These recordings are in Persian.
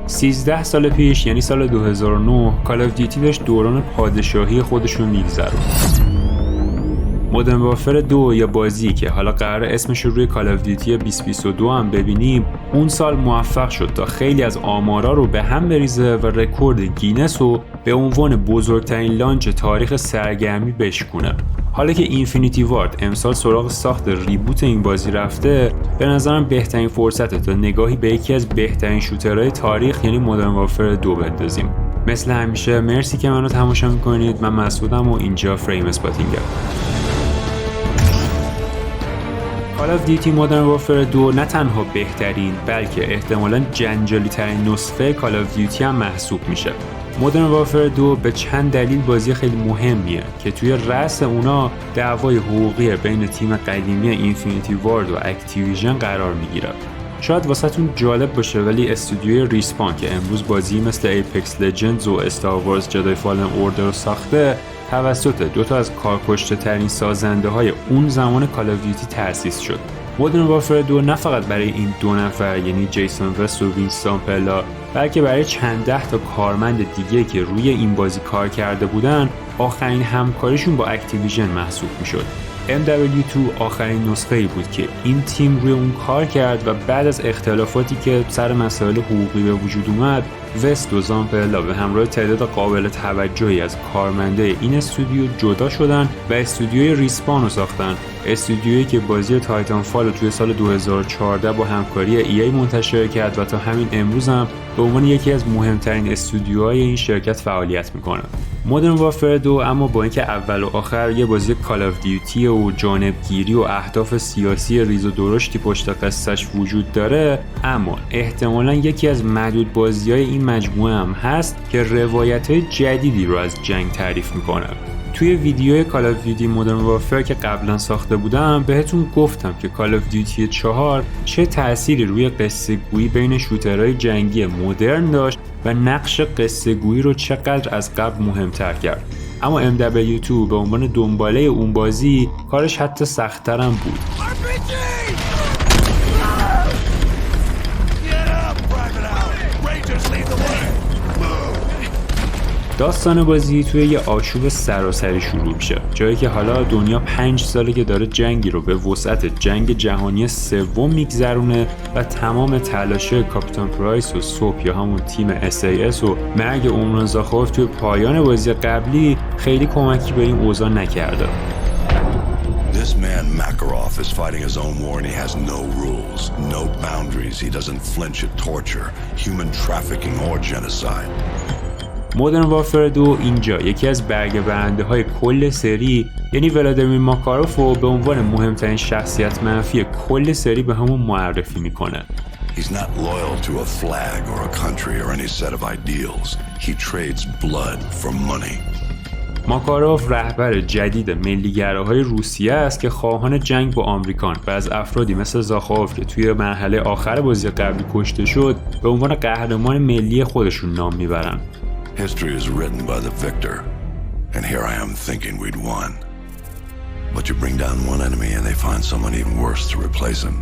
13 سال پیش یعنی سال 2009 کال آف دیوتی داشت دوران پادشاهی خودش رو می‌گذروند. مدرن وارفر 2 یا بازی که حالا قرار اسمش رو روی کال آف دیوتی 2022 هم ببینیم، اون سال موفق شد تا خیلی از آمارا رو به هم بریزه و رکورد گینس رو به عنوان بزرگترین لانچ تاریخ سرگرمی بشکونه. حالا که اینفینیتی وارد امسال سراغ ساخت ریبوت این بازی رفته، به نظرم بهترین فرصته تا نگاهی به یکی از بهترین شوترهای تاریخ یعنی مدرن وارفر 2 بندازیم. مثل همیشه مرسی که منو تماشا میکنید. من مسعودم و اینجا فریم اسپاتینگم. کال آف دیوتی مدرن وارفر 2 نه تنها بهترین بلکه احتمالاً جنجالی ترین نسخه کال آف دیوتی هم محسوب میشه. مدرن وارفر 2 به چند دلیل بازی خیلی مهمیه که توی رأس اونا دعوای حقوقی بین تیم قدیمی اینفینیتی وارد و اکتیویژن قرار میگیره. شاید واسهتون جالب باشه ولی استودیوی ریسپان که امروز بازی مثل ایپکس لجندز و استار وارز جدای فالن اوردر رو ساخته، توسط دو تا از کارکشته ترین سازنده های اون زمان کال آف دیوتی تأسیس شد. مدرن وارفر 2 نه فقط برای این دو نفر یعنی جیسون وست و وینستون پلا، بلکه برای چند ده تا کارمند دیگه که روی این بازی کار کرده بودن آخرین همکاریشون با اکتیویژن محسوب میشد. MW2 آخرین نسخه‌ای بود که این تیم روی اون کار کرد و بعد از اختلافاتی که سر مسائل حقوقی به وجود اومد، وست و زامپلا به همراه تعداد قابل توجهی از کارمنده این استودیو جدا شدن و استودیوی ریسپان رو ساختن. استودیویی که بازی تایتان فال رو توی سال 2014 با همکاری EA منتشر کرد و تا همین امروز هم به عنوان یکی از مهمترین استودیوهای این شرکت فعالیت میکنه. مدرن وارفر 2 اما با اینکه اول و آخر یه بازی کال آف دیوتی و جانبگیری و اهداف سیاسی ریز و درشتی پشت قصه‌اش وجود داره، اما احتمالاً یکی از معدود بازی‌های این مجموعه هم هست که روایت‌های جدیدی رو از جنگ تعریف میکنه. توی ویدیوی کال آف دیوتی مدرن وارفر که قبلا ساخته بودم بهتون گفتم که کال آف دیوتی 4 چه تأثیری روی قصه گویی بین شوترهای جنگی مدرن داشت و نقش قصه گویی رو چقدر از قبل مهمتر کرد. اما MW2 به عنوان دنباله اون بازی کارش حتی سخت‌تر هم بود. داستان بازی توی یه آشوب سراسری شروع میشه، جایی که حالا دنیا 5 ساله که داره جنگی رو به وسعت جنگ جهانی سوم میگذرونه و تمام تلاش کاپیتان پرایس و سوپ یا همون تیم SAS و مرگ عمران زاخاروف توی پایان بازی قبلی خیلی کمکی به این اوضاع نکرده. This man Makarov is fighting his own war and he has no rules, no boundaries. He doesn't flinch at torture, human trafficking or genocide. مدرن وارفر 2 اینجا یکی از برگه برنده های کل سری یعنی ولادیمیر ماکاروف رو به عنوان مهمترین شخصیت منفی کل سری به همون معرفی میکنه. He's not loyal to a flag or a country or any set of ideals. He trades blood for money. ماکاروف رهبر جدید ملیگراهای روسیه است که خواهان جنگ با آمریکان و از افرادی مثل زاخاروف که توی مرحله آخر بازی قبلی کشته شد به عنوان قهرمان ملی خودشون نام میبرن. History is written by the victor, and here I am thinking we'd won. But you bring down one enemy and they find someone even worse to replace him.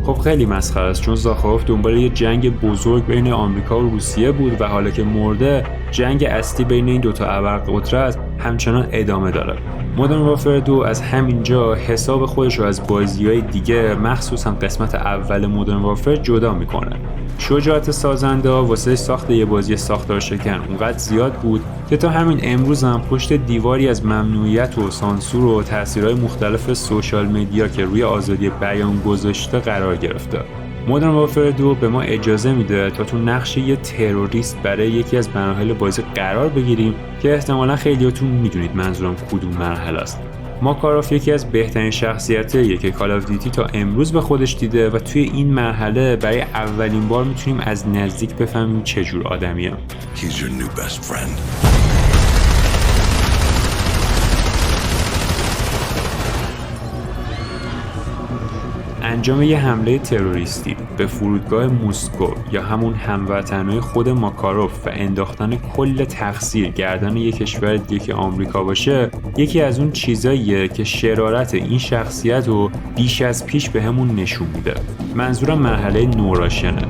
خب خیلی مسخره است چون زاخاروف دنبال یه جنگ بزرگ بین آمریکا و روسیه بود و حالا که مرده جنگ اصلی بین این دوتا ابرقدرت همچنان ادامه داره. مدرن وارفر 2 از همینجا حساب خودش رو از بازی‌های دیگه مخصوصا قسمت اول مدرن وارفر جدا میکنه. شجاعت سازنده واسه ساخت یه بازی ساختار شکن اونقدر زیاد بود که تا همین امروز هم پشت دیواری از ممنوعیت و سانسور و تاثیرهای مختلف سوشال مدیا که روی آزادی بیان گذاشته قرار گرفته. مدرن وارفر 2 به ما اجازه میده تا تو نقش یه تروریست برای یکی از مراحل بازی قرار بگیریم که احتمالاً خیلیاتون میدونید منظورم کدوم مرحله است. ماکاروف یکی از بهترین شخصیتاییه که کال آف دیوتی تا امروز به خودش دیده و توی این مرحله برای اولین بار میتونیم از نزدیک بفهمیم چه جور آدمیه. He's your new best friend. انجام یه حمله تروریستی به فرودگاه مسکو یا همون هموطنای خود ماکاروف و انداختن کل تقصیر گردن یک کشور دیگه که آمریکا باشه یکی از اون چیزاییه که شرارت این شخصیت رو بیش از پیش به همون نشون میده. منظورم مرحله نوراشنه.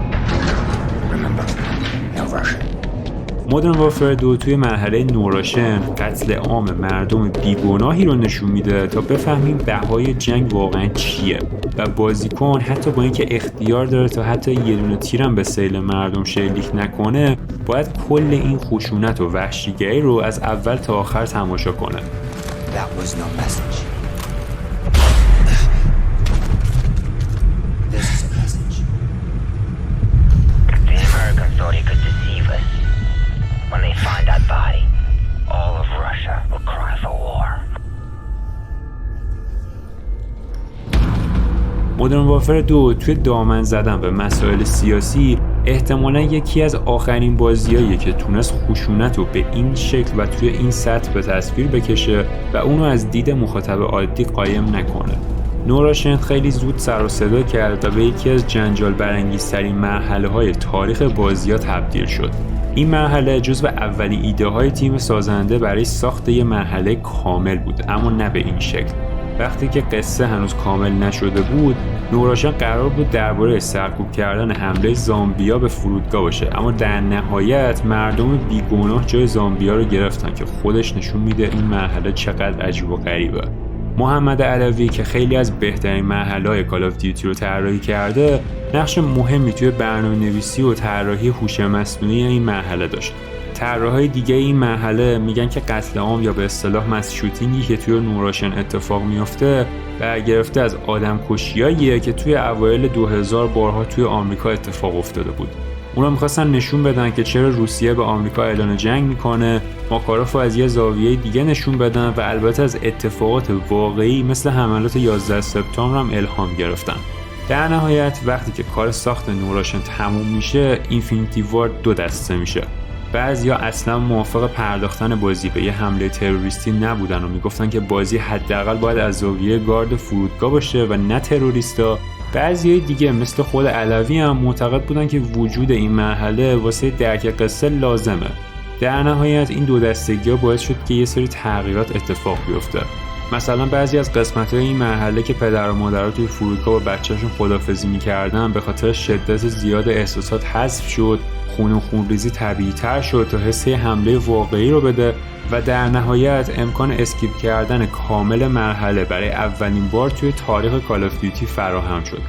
مدرن وارفر 2 توی مرحله نوراشن قتل عام مردم بیگناهی رو نشون میده تا بفهمیم بهای جنگ واقعا چیه و بازیکن حتی با اینکه اختیار داره تا حتی یه دونه تیرم به سیل مردم شلیک نکنه باید کل این خشونت و وحشیگری رو از اول تا آخر تماشا کنه. مدرن وارفر 2 توی دامن زدن به مسائل سیاسی احتمالاً یکی از آخرین بازیاییه که تونست خشونت رو به این شکل و توی این سطح به تصویر بکشه و اونو از دید مخاطب عادی قایم نکنه. نوراشن خیلی زود سر و صدا کرد و به یکی از جنجال برانگیزترین مرحله‌های تاریخ بازی‌ها تبدیل شد. این مرحله جزو اولین ایده‌های تیم سازنده برای ساخت یک مرحله کامل بود، اما نه به این شکل. وقتی که قصه هنوز کامل نشده بود، نوراشن قرار بود درباره سرکوب کردن حمله زامبیا به فرودگاه باشه، اما در نهایت مردم بیگناه جای زامبیا رو گرفتن که خودش نشون میده این مرحله چقدر عجیب و غریبه. محمد علوی که خیلی از بهترین مرحله‌های کال آف دیوتی رو طراحی کرده، نقش مهمی توی برنامه‌نویسی و طراحی هوش مصنوعی این مرحله داشت. طراحای دیگه این مرحله میگن که قتل عام یا به اصطلاح مس شوتینگی که توی نوراشن اتفاق میفته برگرفته از آدمکشیاییه که توی اوایل 2000 بارها توی آمریکا اتفاق افتاده بود. اونا میخواستن نشون بدن که چرا روسیه به آمریکا اعلان جنگ میکنه، ماکاروف از یه زاویه دیگه نشون بدن و البته از اتفاقات واقعی مثل حملات 11 سپتامبر هم الهام گرفتن. در نهایت وقتی که کار ساخت نوراشن تموم میشه، اینفینیتی وارد 2 دسته میشه. بعضیا اصلا موافق پرداختن بازی به یه حمله تروریستی نبودن و میگفتن که بازی حداقل باید از زاویه گارد فرودگاه باشه و نه تروریستا. بعضیای دیگه مثل خود علوی هم معتقد بودن که وجود این مرحله واسه درک قصه لازمه. در نهایت این 2 دستگی‌ها باعث شد که یه سری تغییرات اتفاق بیفته. مثلا بعضی از قسمت‌های این مرحله که پدر و مادرها توی فرودگاه با بچه‌شون خدافظی می‌کردن به خاطر شدت زیاد احساسات حذف شد، خون و خونریزی طبیعی‌تر شد تا حس حمله واقعی رو بده و در نهایت امکان اسکیپ کردن کامل مرحله برای اولین بار توی تاریخ کال آف دیوتی فراهم شد.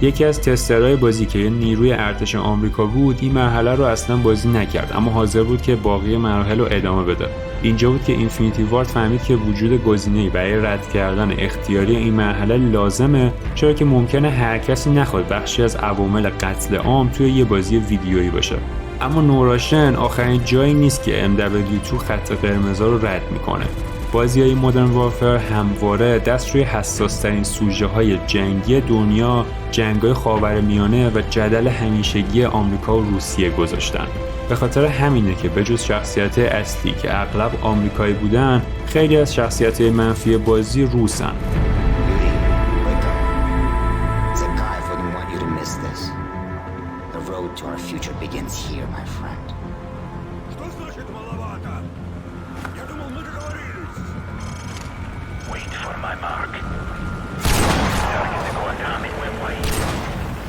یکی از تسترهای بازی که نیروی ارتش آمریکا بود این مرحله رو اصلا بازی نکرد، اما حاضر بود که باقی مراحل رو ادامه بده. اینجا بود که اینفینیتی وارد فهمید که وجود گزینه‌ای برای رد کردن اختیاری این مرحله لازمه، چرا که ممکنه هر کسی نخواد بخشی از عوامل قتل عام توی یه بازی ویدیویی باشه. اما نوراشن آخرین جایی نیست که MW2 خط قرمزا رو رد میکنه. بازی‌های مدرن وارفر همواره دست روی حساس‌ترین سوژه‌های جنگی دنیا، جنگ‌های خاورمیانه و جدل همیشگی آمریکا و روسیه گذاشتن. به خاطر همینه که بجز شخصیت‌های اصلی که اغلب آمریکایی بودن، خیلی از شخصیت‌های منفی بازی روسن.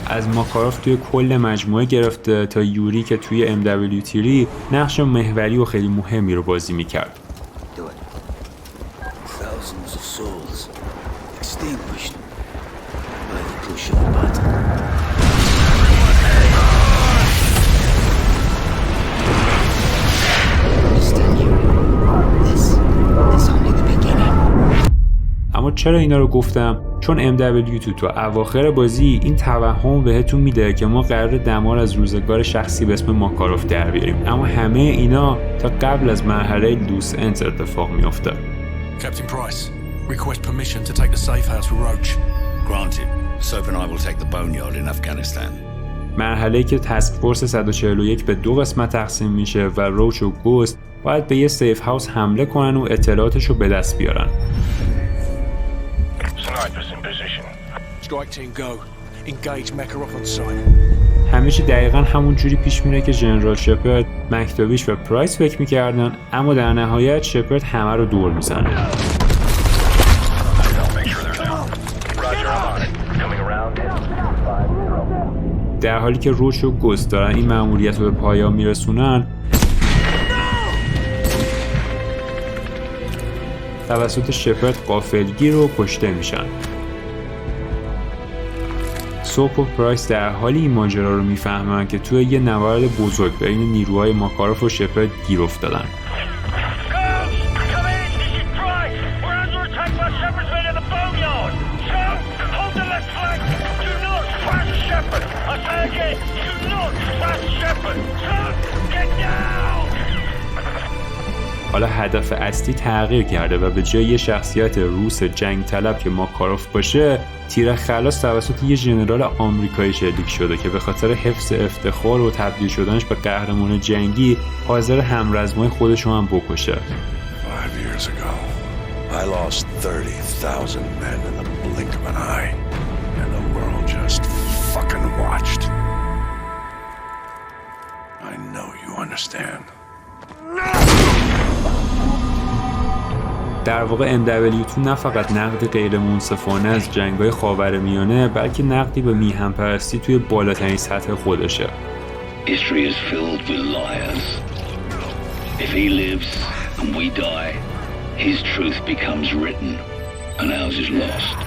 از ماکاروف توی کل مجموعه گرفته تا یوری که توی MW3 نقش محوری و خیلی مهمی رو بازی میکرد. اما چرا اینا رو گفتم؟ چون MW2 تو اواخر بازی این توهم بهتون میده که ما قراره دمار از روزگار شخصی به اسم ماکاروف در بیاریم، اما همه اینا تا قبل از مرحله لوس اندز اتفاق میفته. Captain Price, request permission to take the safe house for Roach. Granted. Soap and I will take the boneyard in Afghanistan. مرحله‌ای که تسک فورس 141 به 2 قسمت تقسیم میشه و روچ و گوست باید به یه سیف هاوس حمله کنن و اطلاعاتش رو به دست بیارن. Strike team go. Engage Makarov on site. همه چی دقیقاً همون جوری پیش میره که ژنرال شپرد، مکتوبیش و پرایس فکر میکردن، اما در نهایت شپرد همه رو دور میزنه. در حالی که روش و گوست دارن این مأموریت رو به پایان میرسونن، توسط شپرد غافلگیر و کشته میشن. سوپ و پرایس در حالی این ماجرا رو میفهمن که توی یه نبرد بزرگ بین نیروهای ماکاروف و شپرد گیر افتادن. حالا هدف اصلی تغییر کرده و به جای یه شخصیت روس جنگ طلب که ماکاروف باشه، تیر خلاص توسط یه ژنرال آمریکایی شلیک شده که به خاطر حفظ افتخار و تبدیل شدنش به قهرمان جنگی حاضر همرزمای خودش رو هم بکشه. 5 years ago, I lost 30,000 men in the blink of an eye, and the world just fucking watched. I know you understand. در واقع MW2 نه فقط نقد غیر منصفانه از جنگ‌های خاورمیانه، بلکه نقدی به میهن‌پرستی توی بالاترین سطح خودشه. History is filled with liars. If he lives and we die, his truth becomes written and ours is lost.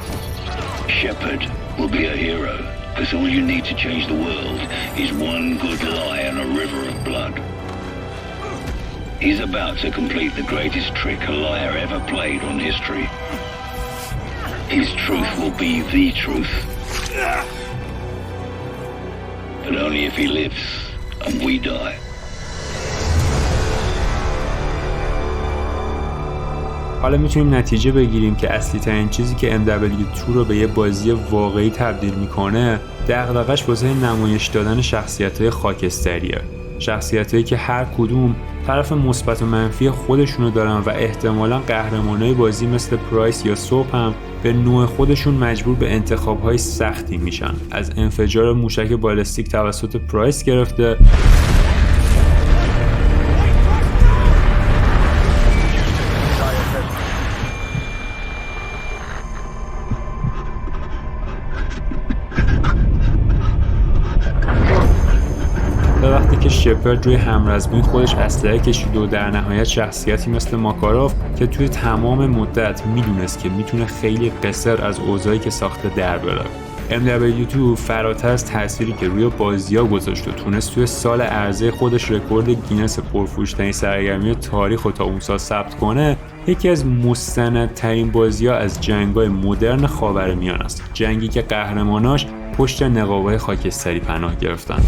Shepard will be a hero because all you need to change the world is one good lie and a river of blood. He's about to complete the greatest trick a liar ever played on history. His truth will be the truth. But only if he lives and we die. حالا میتونیم نتیجه بگیریم که اصلی ترین چیزی که MW2 رو به یه بازی واقعی تبدیل میکنه، دغدغش واسه نمایش دادن شخصیت‌های خاکستریه. شخصیتایی که هر کدوم طرف مثبت و منفی خودشونو دارن و احتمالاً قهرمانای بازی مثل پرایس یا سوپ هم به نوع خودشون مجبور به انتخاب‌های سختی میشن. از انفجار موشک بالستیک توسط پرایس گرفته وقتی که شپرد روی همرزموی خودش اسلحه کشید و در نهایت شخصیتی مثل ماکاروف که توی تمام مدت میدونست که میتونه خیلی قصر از اوضاعی که ساخته در بره. MW2 فراتر از تأثیری که روی بازی‌ها گذاشت و تونست توی سال عرضه خودش رکورد گینس پرفروش‌ترین سرگرمی تاریخ رو تا اون سال ثبت کنه، یکی از مستندترین بازی‌ها از جنگ‌های مدرن خاورمیانه است. جنگی که قهرماناش پشت نقاب‌های خاکستری پناه گرفتن.